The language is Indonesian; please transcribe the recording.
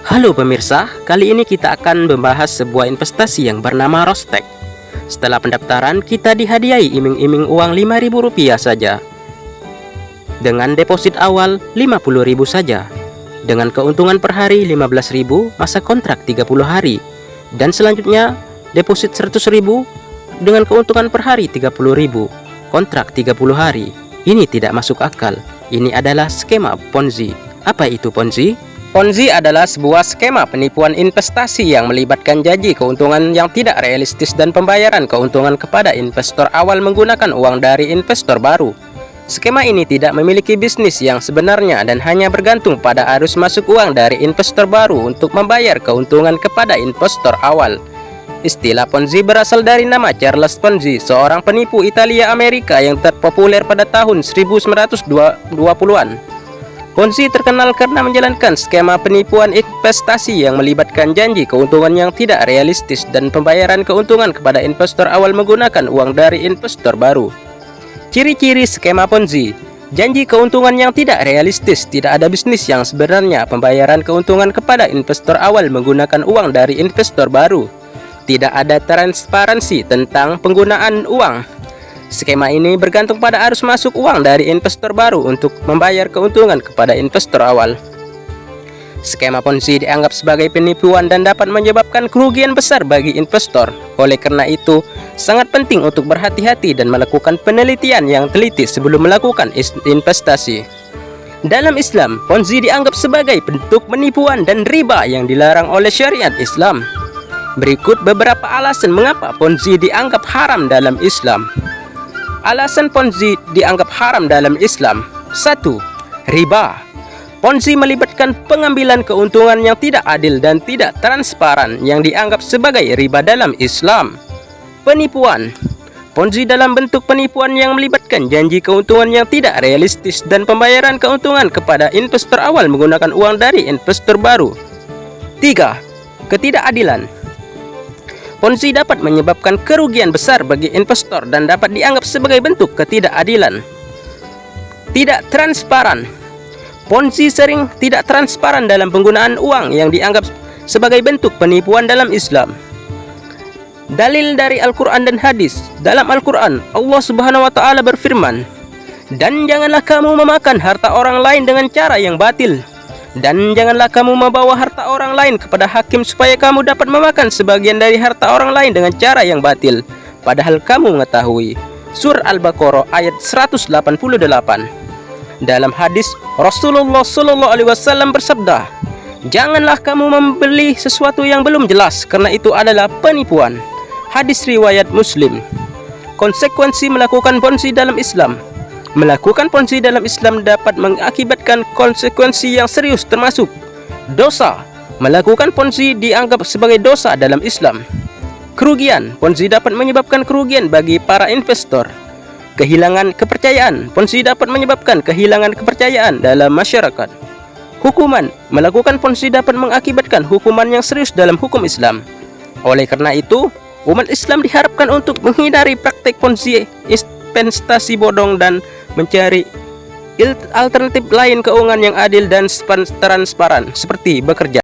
Halo pemirsa, kali ini kita akan membahas sebuah investasi yang bernama Rostek. Setelah pendaftaran, kita dihadiahi iming-iming uang Rp5.000 saja. Dengan deposit awal Rp50.000 saja. Dengan keuntungan per hari Rp15.000, masa kontrak 30 hari. Dan selanjutnya, deposit Rp100.000 dengan keuntungan per hari Rp30.000, kontrak 30 hari. Ini tidak masuk akal. Ini adalah skema Ponzi. Apa itu Ponzi? Ponzi adalah sebuah skema penipuan investasi yang melibatkan janji keuntungan yang tidak realistis dan pembayaran keuntungan kepada investor awal menggunakan uang dari investor baru. Skema ini tidak memiliki bisnis yang sebenarnya dan hanya bergantung pada arus masuk uang dari investor baru untuk membayar keuntungan kepada investor awal. Istilah Ponzi berasal dari nama Charles Ponzi, seorang penipu Italia Amerika yang terpopuler pada tahun 1920-an. Ponzi terkenal karena menjalankan skema penipuan investasi yang melibatkan janji keuntungan yang tidak realistis dan pembayaran keuntungan kepada investor awal menggunakan uang dari investor baru. Ciri-ciri skema Ponzi: janji keuntungan yang tidak realistis, tidak ada bisnis yang sebenarnya, pembayaran keuntungan kepada investor awal menggunakan uang dari investor baru, tidak ada transparansi tentang penggunaan uang. Skema ini bergantung pada arus masuk uang dari investor baru untuk membayar keuntungan kepada investor awal. Skema Ponzi dianggap sebagai penipuan dan dapat menyebabkan kerugian besar bagi investor. Oleh karena itu, sangat penting untuk berhati-hati dan melakukan penelitian yang teliti sebelum melakukan investasi. Dalam Islam, Ponzi dianggap sebagai bentuk penipuan dan riba yang dilarang oleh syariat Islam. Berikut beberapa alasan mengapa Ponzi dianggap haram dalam Islam. Alasan Ponzi dianggap haram dalam Islam. 1. Riba. Ponzi melibatkan pengambilan keuntungan yang tidak adil dan tidak transparan yang dianggap sebagai riba dalam Islam. Penipuan. Ponzi dalam bentuk penipuan yang melibatkan janji keuntungan yang tidak realistis dan pembayaran keuntungan kepada investor awal menggunakan uang dari investor baru. 3. Ketidakadilan. Ponzi dapat menyebabkan kerugian besar bagi investor dan dapat dianggap sebagai bentuk ketidakadilan. Tidak transparan. Ponzi sering tidak transparan dalam penggunaan uang yang dianggap sebagai bentuk penipuan dalam Islam. Dalil dari Al-Quran dan hadis. Dalam Al-Quran, Allah Subhanahu wa Ta'ala berfirman, "Dan janganlah kamu memakan harta orang lain dengan cara yang batil. Dan janganlah kamu membawa harta orang lain kepada hakim supaya kamu dapat memakan sebagian dari harta orang lain dengan cara yang batil, padahal kamu mengetahui." Surah Al-Baqarah ayat 188. Dalam hadis, Rasulullah SAW bersabda, "Janganlah kamu membeli sesuatu yang belum jelas, karena itu adalah penipuan." Hadis riwayat Muslim. Konsekuensi melakukan Ponzi dalam Islam. Melakukan Ponzi dalam Islam dapat mengakibatkan konsekuensi yang serius, termasuk dosa. Melakukan Ponzi dianggap sebagai dosa dalam Islam. Kerugian. Ponzi dapat menyebabkan kerugian bagi para investor. Kehilangan kepercayaan. Ponzi dapat menyebabkan kehilangan kepercayaan dalam masyarakat. Hukuman. Melakukan Ponzi dapat mengakibatkan hukuman yang serius dalam hukum Islam. Oleh karena itu, umat Islam diharapkan untuk menghindari praktik Ponzi, investasi bodong, dan mencari alternatif lain keuangan yang adil dan transparan seperti bekerja.